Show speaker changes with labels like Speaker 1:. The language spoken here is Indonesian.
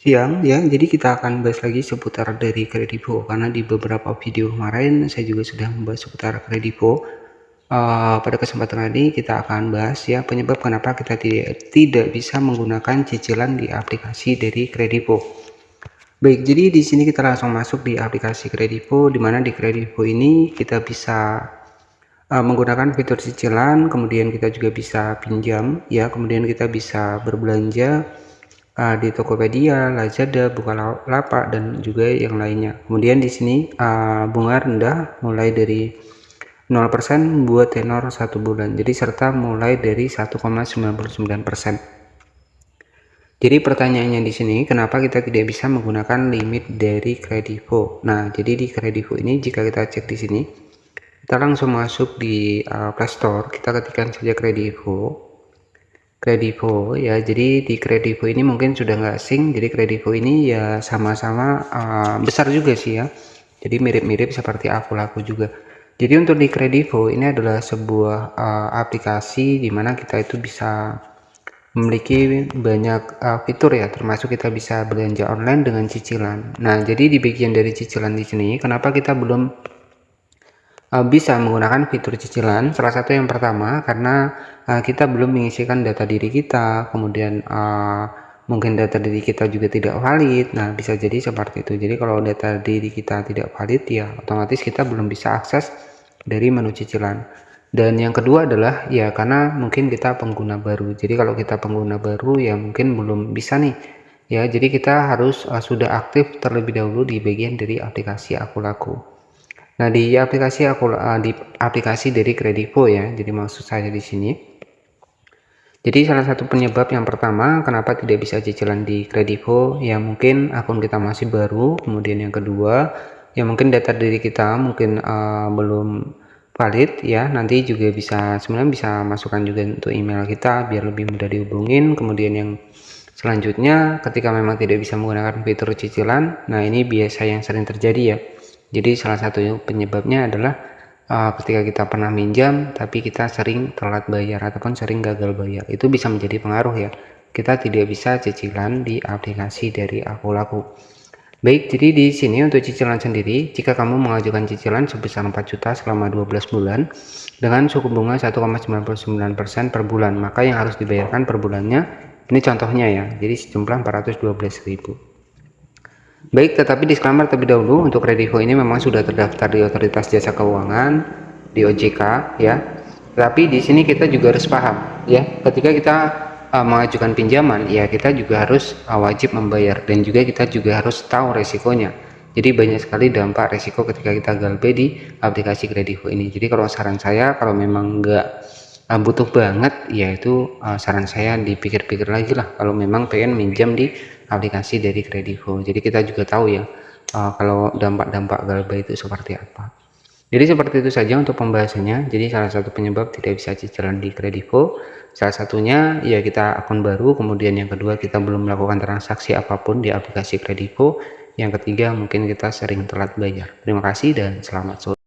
Speaker 1: Siang ya, jadi kita akan bahas lagi seputar dari Kredivo karena di beberapa video kemarin saya juga sudah membahas seputar Kredivo. Pada kesempatan ini kita akan bahas ya penyebab kenapa kita tidak bisa menggunakan cicilan di aplikasi dari Kredivo. Baik, jadi di sini kita langsung masuk di aplikasi Kredivo, di mana di Kredivo ini kita bisa menggunakan fitur cicilan, kemudian kita juga bisa pinjam ya, kemudian kita bisa berbelanja di Tokopedia, Lazada, Bukalapak dan juga yang lainnya. Kemudian di sini bunga rendah mulai dari 0% buat tenor 1 bulan. Jadi serta mulai dari 1,99%. Jadi pertanyaannya di sini, kenapa kita tidak bisa menggunakan limit dari Kredivo? Nah, jadi di Kredivo ini jika kita cek di sini, kita langsung masuk di Play Store, kita ketikkan saja Kredivo ya. Jadi di Kredivo ini mungkin sudah nggak asing, jadi Kredivo ini ya sama-sama besar juga sih ya, jadi mirip-mirip seperti Akulaku juga. Jadi untuk di Kredivo ini adalah sebuah aplikasi di mana kita itu bisa memiliki banyak fitur ya, termasuk kita bisa belanja online dengan cicilan. Nah, jadi di bagian dari cicilan di sini, kenapa kita belum bisa menggunakan fitur cicilan? Salah satu yang pertama karena kita belum mengisikan data diri kita, kemudian mungkin data diri kita juga tidak valid. Nah, bisa jadi seperti itu. Jadi kalau data diri kita tidak valid ya otomatis kita belum bisa akses dari menu cicilan. Dan yang kedua adalah ya karena mungkin kita pengguna baru. Jadi kalau kita pengguna baru ya mungkin belum bisa nih ya. Jadi kita harus sudah aktif terlebih dahulu di bagian dari aplikasi Akulaku. Nah, di aplikasi dari Kredivo ya. Jadi maksud saya di sini. Jadi salah satu penyebab yang pertama kenapa tidak bisa cicilan di Kredivo ya mungkin akun kita masih baru. Kemudian yang kedua ya mungkin data diri kita mungkin belum valid ya. Nanti juga sebenarnya bisa masukkan juga untuk email kita biar lebih mudah dihubungin. Kemudian yang selanjutnya ketika memang tidak bisa menggunakan fitur cicilan, nah ini biasa yang sering terjadi ya. Jadi salah satu penyebabnya adalah ketika kita pernah minjam tapi kita sering telat bayar ataupun sering gagal bayar, itu bisa menjadi pengaruh ya, kita tidak bisa cicilan di aplikasi dari Akulaku. Baik, jadi di sini untuk cicilan sendiri, jika kamu mengajukan cicilan sebesar 4 juta selama 12 bulan dengan suku bunga 1,99% per bulan, maka yang harus dibayarkan per bulannya, ini contohnya ya, jadi sejumlah 412.000. Baik, tetapi disclaimer terlebih dahulu, untuk Kredivo ini memang sudah terdaftar di Otoritas Jasa Keuangan, di OJK ya. Tapi di sini kita juga harus paham ya, ketika kita mengajukan pinjaman ya kita juga harus wajib membayar dan juga kita juga harus tahu resikonya. Jadi banyak sekali dampak resiko ketika kita galbe di aplikasi Kredivo ini. Jadi kalau saran saya, kalau memang nggak butuh banget ya itu saran saya dipikir-pikir lagi lah kalau memang pengen minjam di aplikasi dari Kredivo. Jadi kita juga tahu ya kalau dampak-dampak galba itu seperti apa. Jadi seperti itu saja untuk pembahasannya. Jadi salah satu penyebab tidak bisa cicilan di Kredivo, salah satunya ya kita akun baru, kemudian yang kedua kita belum melakukan transaksi apapun di aplikasi Kredivo, yang ketiga mungkin kita sering telat bayar. Terima kasih dan selamat sore.